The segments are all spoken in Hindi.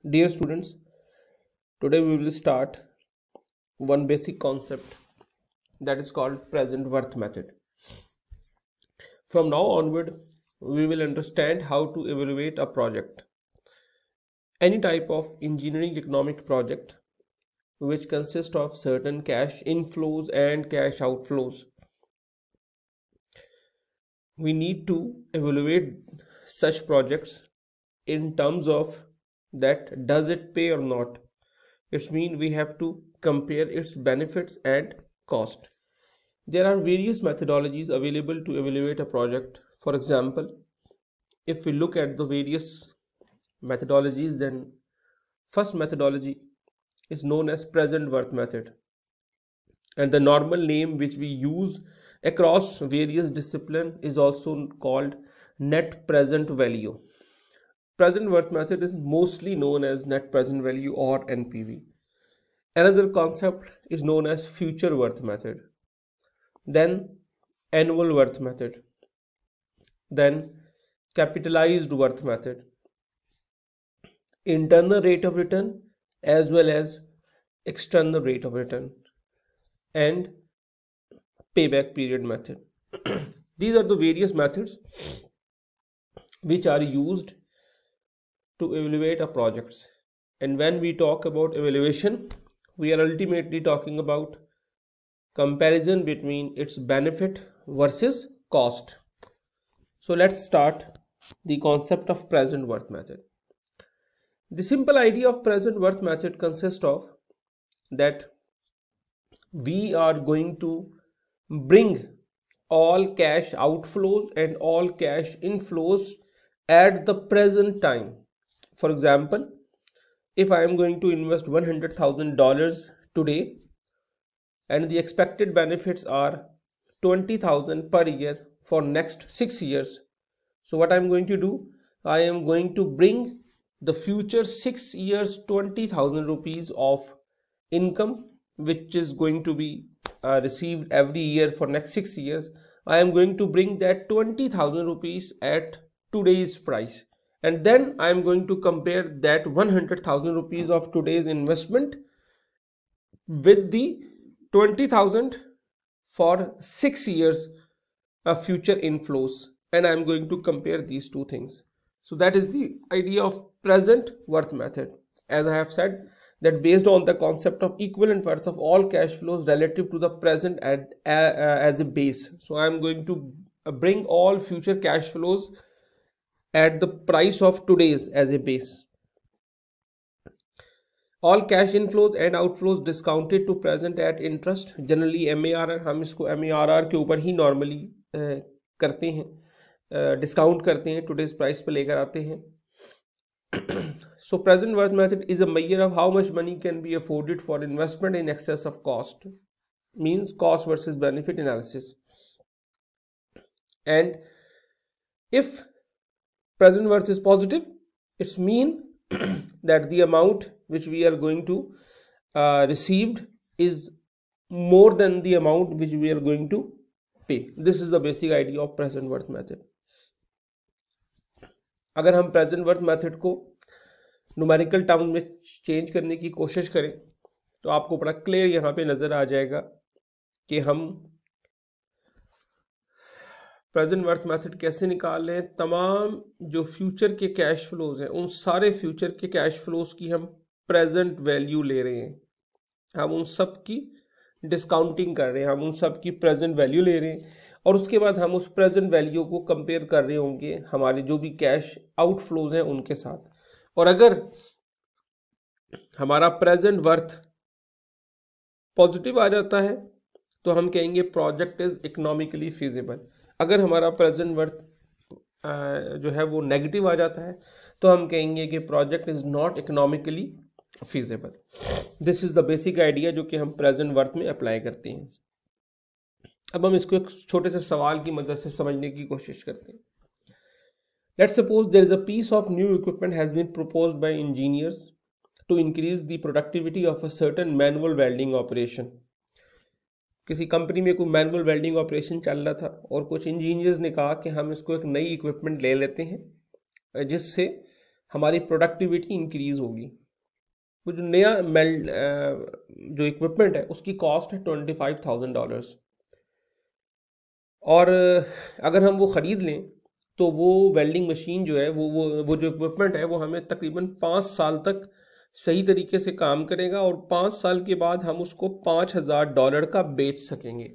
Dear students, today we will start one basic concept that is called present worth method. From now onward, we will understand how to evaluate a project. Any type of engineering economic project which consists of certain cash inflows and cash outflows. We need to evaluate such projects in terms of that does it pay or not. It means we have to compare its benefits and cost. There are various methodologies available to evaluate a project. For example, if we look at the various methodologies, then first methodology is known as present worth method, and the normal name which we use across various disciplines is also called net present value. Present worth method is mostly known as net present value or NPV. Another concept is known as future worth method, then annual worth method, then capitalized worth method, internal rate of return as well as external rate of return, and payback period method. These are the various methods which are used to evaluate a project. And when we talk about evaluation, we are ultimately talking about comparison between its benefit versus cost. So let's start the concept of present worth method. The simple idea of present worth method consists of that we are going to bring all cash outflows and all cash inflows at the present time. For example, if I am going to invest $100,000 today and the expected benefits are $20,000 per year for next 6 years, so what I am going to do, I am going to bring the future 6 years 20,000 rupees of income which is going to be received every year for next 6 years. I am going to bring that 20,000 rupees at today's price, and then I am going to compare that 100,000 rupees of today's investment with the 20,000 for 6 years of future inflows, and I am going to compare these two things. So that is the idea of present worth method. As I have said, that based on the concept of equivalent worth of all cash flows relative to the present as a base. So I am going to bring all future cash flows at the price of today's as a base. All cash inflows and outflows discounted to present at interest, generally MARR, हम इसको MARR के ऊपर ही नॉर्मली करते हैं, डिस्काउंट करते हैं, today's price पे लेकर आते हैं. So present worth method is a measure of how much money can be afforded for investment in excess of cost, means cost versus benefit analysis. And if present worth is positive, it's mean that the amount which we are going to received is more than the amount which we are going to pay. This is the basic idea of present worth method. अगर हम present worth method को न्यूमेरिकल टर्म में चेंज करने की कोशिश करें तो आपको बड़ा क्लियर यहाँ पे नज़र आ जाएगा कि हम प्रेजेंट वर्थ मेथड कैसे निकाल रहे हैं. तमाम जो फ्यूचर के कैश फ्लोज हैं उन सारे फ्यूचर के कैश फ्लोज की हम प्रेजेंट वैल्यू ले रहे हैं, हम उन सब की डिस्काउंटिंग कर रहे हैं, हम उन सब की प्रेजेंट वैल्यू ले रहे हैं, और उसके बाद हम उस प्रेजेंट वैल्यू को कंपेयर कर रहे होंगे हमारे जो भी कैश आउटफ्लोज हैं उनके साथ. और अगर हमारा प्रेजेंट वर्थ पॉजिटिव आ जाता है तो हम कहेंगे प्रोजेक्ट इज इकोनॉमिकली फिजिबल. अगर हमारा प्रेजेंट वर्थ जो है वो नेगेटिव आ जाता है तो हम कहेंगे कि project is not economically feasible. This is the basic idea जो कि हम प्रेजेंट वर्थ में अप्लाई करते हैं. अब हम इसको एक छोटे से सवाल की मदद से समझने की कोशिश करते हैं. Let's suppose there is a piece of new equipment has been proposed by engineers to increase the productivity of a certain manual welding operation. किसी कंपनी में कोई मैनुअल वेल्डिंग ऑपरेशन चल रहा था और कुछ इंजीनियर्स ने कहा कि हम इसको एक नई इक्विपमेंट ले लेते हैं जिससे हमारी प्रोडक्टिविटी इंक्रीज होगी। वो जो नया जो इक्विपमेंट है उसकी कॉस्ट है $25,000 और अगर हम वो ख़रीद लें तो वो वेल्डिंग मशीन जो है वो जो इक्विपमेंट है वो हमें तकरीबन 5 साल तक सही तरीके से काम करेगा और 5 साल के बाद हम उसको $5,000 का बेच सकेंगे।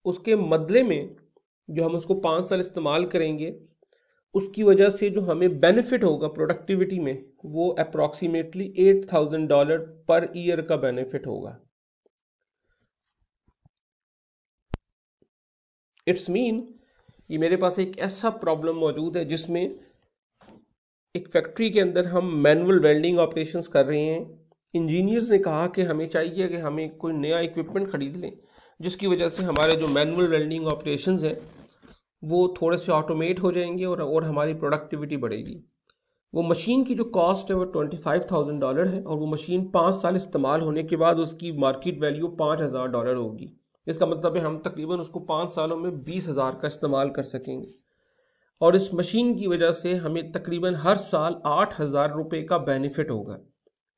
उसके बदले में जो हम उसको 5 साल इस्तेमाल करेंगे उसकी वजह से जो हमें बेनिफिट होगा प्रोडक्टिविटी में वो अप्रॉक्सीमेटली $8,000 पर ईयर का बेनिफिट होगा। इट्स मीन ये मेरे पास एक ऐसा प्रॉब्लम मौजूद है जिसमें एक फैक्ट्री के अंदर हम मैनुअल वेल्डिंग ऑपरेशंस कर रहे हैं। इंजीनियर्स ने कहा कि हमें चाहिए कि हमें कोई नया इक्विपमेंट खरीद लें जिसकी वजह से हमारे जो मैनुअल वेल्डिंग ऑपरेशंस हैं वो थोड़े से ऑटोमेट हो जाएंगे और हमारी प्रोडक्टिविटी बढ़ेगी। वो मशीन की जो कॉस्ट है वो $25,000 है और वो मशीन 5 साल इस्तेमाल होने के बाद उसकी मार्केट वैल्यू $5,000 होगी। इसका मतलब है हम तकरीबन उसको 5 सालों में 20,000 का इस्तेमाल कर सकेंगे और इस मशीन की वजह से हमें तकरीबन हर साल $8,000 का बेनिफिट होगा।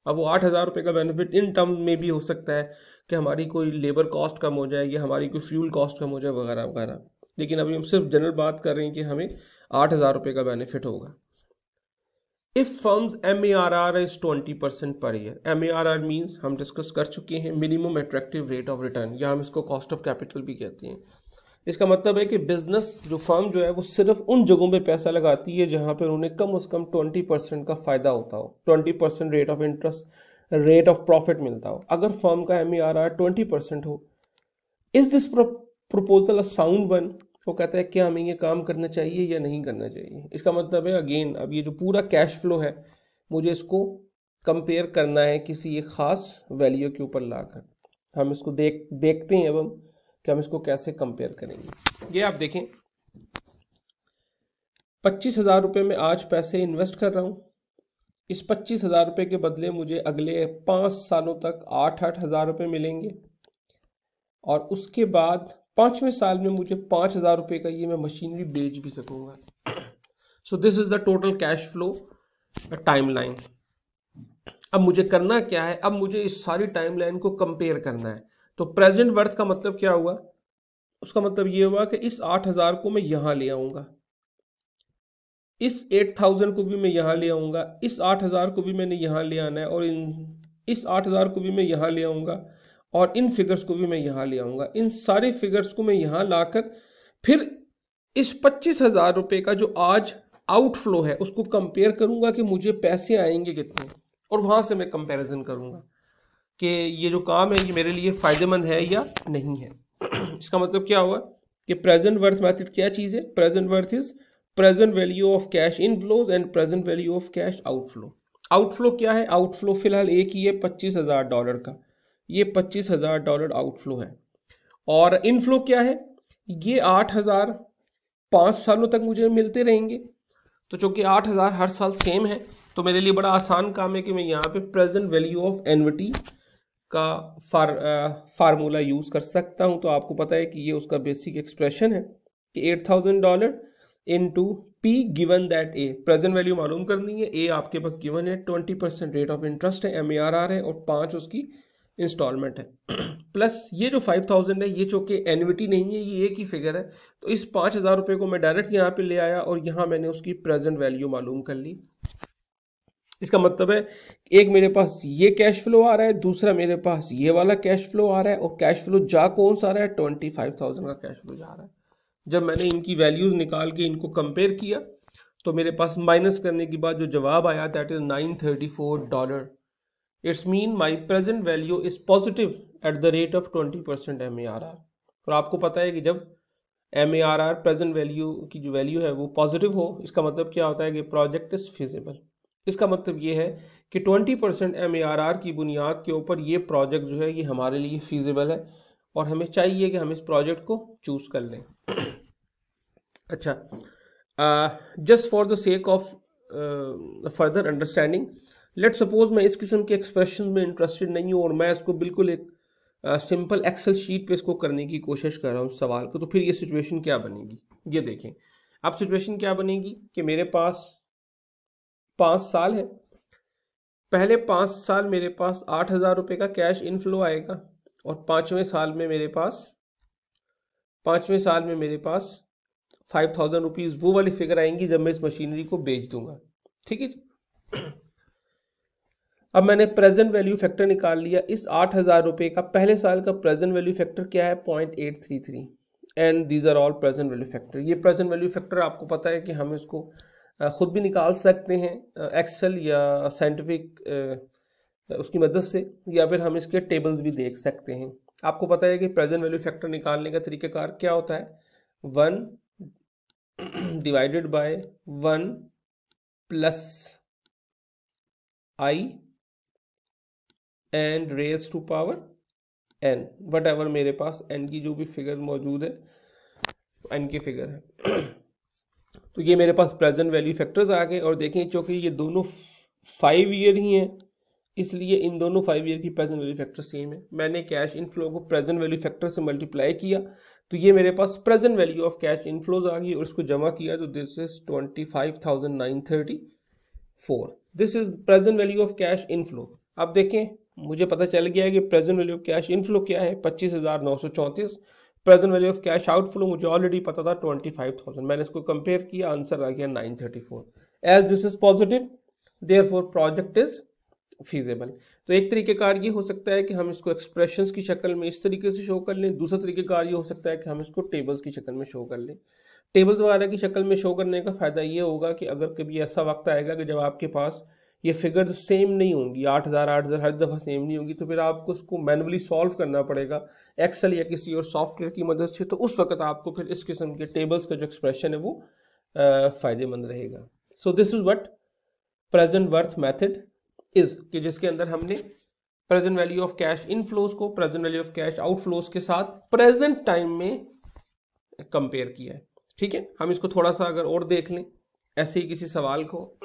अब वो $8,000 का बेनिफिट इन टर्म में भी हो सकता है कि हमारी कोई लेबर कॉस्ट कम हो जाए या हमारी कोई फ्यूल कॉस्ट कम हो जाए वगैरह वगैरह, लेकिन अभी हम सिर्फ जनरल बात कर रहे हैं कि हमें $8,000 का बेनिफिट होगा। If firms MARR is 20% per year. MARR means हम डिस्कस कर चुके हैं minimum attractive rate of return, या हम इसको कॉस्ट ऑफ कैपिटल भी कहते हैं। इसका मतलब है कि बिजनेस जो फर्म जो है वो सिर्फ उन जगहों पे पैसा लगाती है जहां पर उन्हें कम से कम 20% का फायदा होता हो, 20% rate of interest rate of profit मिलता हो। अगर फर्म का MARR 20% हो, is this proposal a sound one? वो कहता है क्या हमें ये काम करना चाहिए या नहीं करना चाहिए। इसका मतलब है अगेन अब ये जो पूरा कैश फ्लो है मुझे इसको कंपेयर करना है किसी एक ख़ास वैल्यू के ऊपर लाकर। हम इसको देखते हैं अब हम कि हम इसको कैसे कंपेयर करेंगे। ये आप देखें, 25,000 रुपये में आज पैसे इन्वेस्ट कर रहा हूँ। इस 25,000 रुपये के बदले मुझे अगले 5 सालों तक 8,000 रुपये मिलेंगे और उसके बाद 5वें साल में मुझे 5,000 रुपये का ये मैं मशीनरी बेच भी सकूंगा। So this is the total cash flow timeline. अब मुझे करना क्या है, अब मुझे इस सारी टाइमलाइन को कंपेयर करना है। तो प्रेजेंट वर्थ का मतलब क्या हुआ, उसका मतलब ये हुआ कि इस 8,000 को मैं यहां ले आऊंगा, इस 8,000 को भी मैं यहां ले आऊंगा, इस 8,000 को भी मैंने यहां ले आना है और इस 8,000 को भी मैं यहां ले आऊंगा और इन फिगर्स को भी मैं यहाँ ले आऊँगा। इन सारे फिगर्स को मैं यहाँ लाकर फिर इस 25,000 रुपये का जो आज आउटफ्लो है उसको कंपेयर करूँगा कि मुझे पैसे आएंगे कितने, और वहाँ से मैं कंपैरिजन करूँगा कि ये जो काम है ये मेरे लिए फ़ायदेमंद है या नहीं है। इसका मतलब क्या हुआ कि प्रेजेंट वर्थ मेथड क्या चीज़ है? Present worth is present value of cash inflows and present value of cash outflow. Outflow क्या है? आउटफ्लो फिलहाल एक ही है $25,000 का, ये $25,000 आउटफ्लो है। और इनफ्लो क्या है? ये 8,000 5 सालों तक मुझे मिलते रहेंगे। तो चूंकि 8,000 हर साल सेम है तो मेरे लिए बड़ा आसान काम है कि मैं यहाँ पे प्रेजेंट वैल्यू ऑफ एनविटी का फार्मूला यूज़ कर सकता हूँ। तो आपको पता है कि ये उसका बेसिक एक्सप्रेशन है कि $8,000 into P given that A. Present value मालूम करनी है, ए आपके पास गिवन है, 20% रेट ऑफ इंटरेस्ट है, MARR है और 5 उसकी इंस्टॉलमेंट है, प्लस ये जो 5,000 है ये चूंकि एन्युटी नहीं है, ये एक ही फिगर है। तो इस 5,000 रुपये को मैं डायरेक्ट यहाँ पे ले आया और यहाँ मैंने उसकी प्रेजेंट वैल्यू मालूम कर ली। इसका मतलब है एक मेरे पास ये कैश फ्लो आ रहा है, दूसरा मेरे पास ये वाला कैश फ्लो आ रहा है, और कैश फ्लो जा कौन सा आ रहा है? 25,000 का कैश फ्लो जा रहा है। जब मैंने इनकी वैल्यूज निकाल के इनको कंपेयर किया तो मेरे पास माइनस करने के बाद जो जवाब आया that is $934। It's mean my present value is positive at the rate of 20% MARR। और आपको पता है कि जब MARR प्रेजेंट वैल्यू की जो वैल्यू है वो पॉजिटिव हो, इसका मतलब क्या होता है कि प्रोजेक्ट इज फिजिबल। इसका मतलब ये है कि 20% MARR की बुनियाद के ऊपर ये प्रोजेक्ट जो है ये हमारे लिए फिजिबल है और हमें चाहिए कि हम इस प्रोजेक्ट को चूज कर लें। अच्छा, just for the sake of further understanding, let suppose मैं इस किस्म के एक्सप्रेशन में इंटरेस्टेड नहीं हूँ और मैं इसको बिल्कुल एक सिंपल एक्सेल शीट पे इसको करने की कोशिश कर रहा हूँ सवाल को, तो फिर ये सिचुएशन क्या बनेगी ये देखें। अब सिचुएशन क्या बनेगी कि मेरे पास 5 साल है, पहले 5 साल मेरे पास 8,000 रुपये का कैश इनफ्लो आएगा और पाँचवें साल में मेरे पास 5,000 रुपीज़ वो वाली फिगर आएंगी जब मैं इस मशीनरी को बेच दूंगा। ठीक है जी। अब मैंने प्रेजेंट वैल्यू फैक्टर निकाल लिया। इस 8,000 रुपये का पहले साल का प्रेजेंट वैल्यू फैक्टर क्या है? 0.833 and these are all present value factor. ये प्रेजेंट वैल्यू फैक्टर आपको पता है कि हम इसको खुद भी निकाल सकते हैं एक्सेल या साइंटिफिक उसकी मदद से, या फिर हम इसके टेबल्स भी देख सकते हैं। आपको पता है कि प्रेजेंट वैल्यू फैक्टर निकालने का तरीकाकार क्या होता है? 1 divided by 1 plus I and raise to power n, whatever मेरे पास n की जो भी फिगर मौजूद है n की फिगर है। तो ये मेरे पास प्रेजेंट वैल्यू फैक्टर्स आ गए। और देखें चूँकि ये दोनों 5 ईयर ही हैं, इसलिए इन दोनों 5 ईयर की प्रेजेंट वैल्यू फैक्टर सेम है। मैंने कैश इनफ्लो को प्रेजेंट वैल्यू फैक्टर से मल्टीप्लाई किया तो ये मेरे पास present value of cash inflows आ गई और इसको जमा किया तो this is 25,934। This is present value of cash inflow. अब देखें मुझे पता चल गया है कि present value of cash inflow क्या है, 25,934। Present value of cash outflow मुझे ऑलरेडी पता था 25,000। मैंने इसको कंपेयर किया, आंसर आ गया 934। As this is positive therefore project is feasible. तो एक तरीकेकार ये हो सकता है कि हम इसको एक्सप्रेशंस की शक्ल में इस तरीके से शो कर लें। दूसरा तरीकेकार ये हो सकता है कि हम इसको टेबल्स की शक्ल में शो कर लें। टेबल्स वगैरह की शक्ल में शो करने का फ़ायदा ये होगा कि अगर कभी ऐसा वक्त आएगा कि जब आपके पास ये फिगर्स सेम नहीं होंगी, 8,000 हर दफ़ा सेम नहीं होगी, तो फिर आपको उसको मैनुअली सॉल्व करना पड़ेगा एक्सेल या किसी और सॉफ्टवेयर की मदद से। तो उस वक्त आपको फिर इस किस्म के टेबल्स का जो एक्सप्रेशन है वो फ़ायदेमंद रहेगा। So this is what present worth method is, कि जिसके अंदर हमने present value of cash inflows को present value of cash outflows के साथ प्रेजेंट टाइम में कंपेयर किया है। ठीक है, हम इसको थोड़ा सा अगर और देख लें ऐसे ही किसी सवाल को,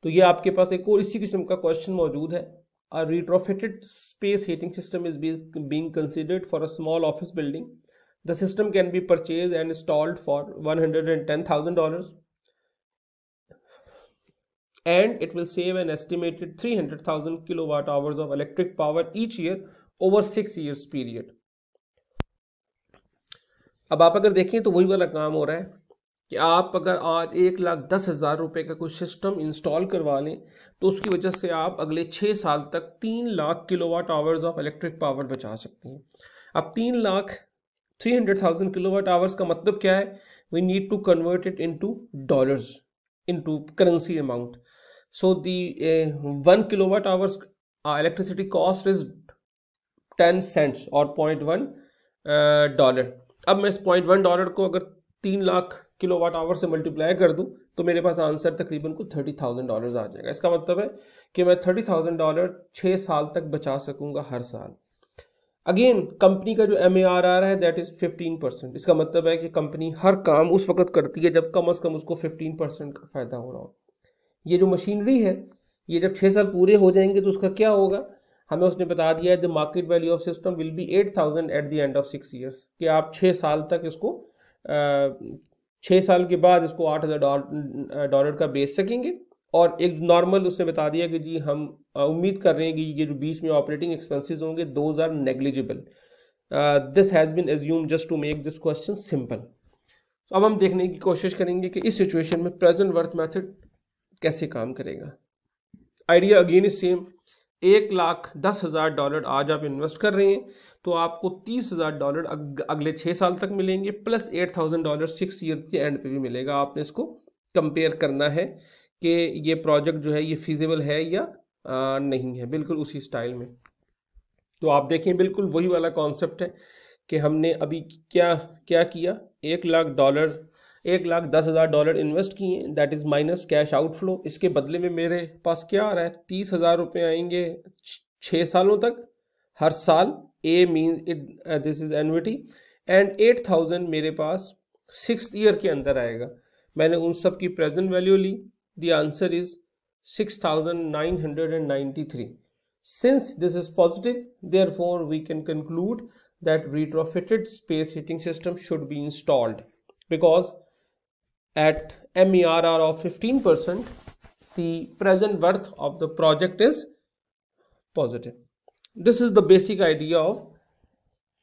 तो ये आपके पास एक और इसी किस्म का क्वेश्चन मौजूद है। अ retrofitted space heating system is being considered for a small office building. The system can be purchased and installed for $110,000 and it will save an estimated 300,000 kilowatt hours of electric power each year over 6 years period. अब आप अगर देखें तो वही वाला काम हो रहा है कि आप अगर आज 1,10,000 रुपये का कोई सिस्टम इंस्टॉल करवा लें तो उसकी वजह से आप अगले 6 साल तक 3 lakh kilowatt hours of electric power बचा सकते हैं। अब 3,300,000 किलोवाट आवर्स का मतलब क्या है? We need to convert it into dollars, into currency amount. So the 1 kilowatt hours electricity cost is 10 cents और $0.1 अब मैं इस $0.1 को अगर 3 लाख किलोवाट आवर से मल्टीप्लाई कर दूं तो मेरे पास आंसर तकरीबन को $30,000 आ जाएगा। इसका मतलब है कि मैं $30,000 6 साल तक बचा सकूंगा हर साल। अगेन कंपनी का जो MAR आ रहा है दैट इज 15%। इसका मतलब है कि कंपनी हर काम उस वक्त करती है जब कम से कम उसको 15% का फायदा हो रहा हो। ये जो मशीनरी है ये जब 6 साल पूरे हो जाएंगे तो उसका क्या होगा? हमें उसने बता दिया है the market value of system will be 8,000 at the end of 6 years, कि आप 6 साल तक इसको 6 साल के बाद इसको $8,000 का बेच सकेंगे। और एक नॉर्मल उसने बता दिया कि जी हम उम्मीद कर रहे हैं कि ये जो बीच में ऑपरेटिंग एक्सपेंसेस होंगे those are negligible. This has been assume just to make this question simple. अब हम देखने की कोशिश करेंगे कि इस सिचुएशन में प्रेजेंट वर्थ मेथड कैसे काम करेगा। Idea again is same. $1,10,000 आज आप इन्वेस्ट कर रहे हैं तो आपको $30,000 अगले 6 साल तक मिलेंगे प्लस $8,000 6 ईयर के एंड पे भी मिलेगा। आपने इसको कंपेयर करना है कि ये प्रोजेक्ट जो है ये फीजिबल है या नहीं है, बिल्कुल उसी स्टाइल में। तो आप देखें बिल्कुल वही वाला कॉन्सेप्ट है कि हमने अभी क्या क्या किया। $1,10,000 इन्वेस्ट किए, that is minus cash outflow. इसके बदले में मेरे पास क्या आ रहा है? 30,000 रुपये आएंगे 6 सालों तक हर साल। A means it this is annuity and 8,000 मेरे पास 6th ईयर के अंदर आएगा। मैंने उन सब की प्रेजेंट वैल्यू ली। The answer is 6,993। Since this is positive therefore we can conclude that retrofitted space heating system should be installed. because at MERR of 15%, the present worth of the project is positive. This is the basic idea of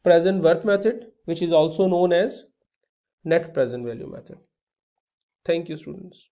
present worth method, which is also known as net present value method. Thank you, students.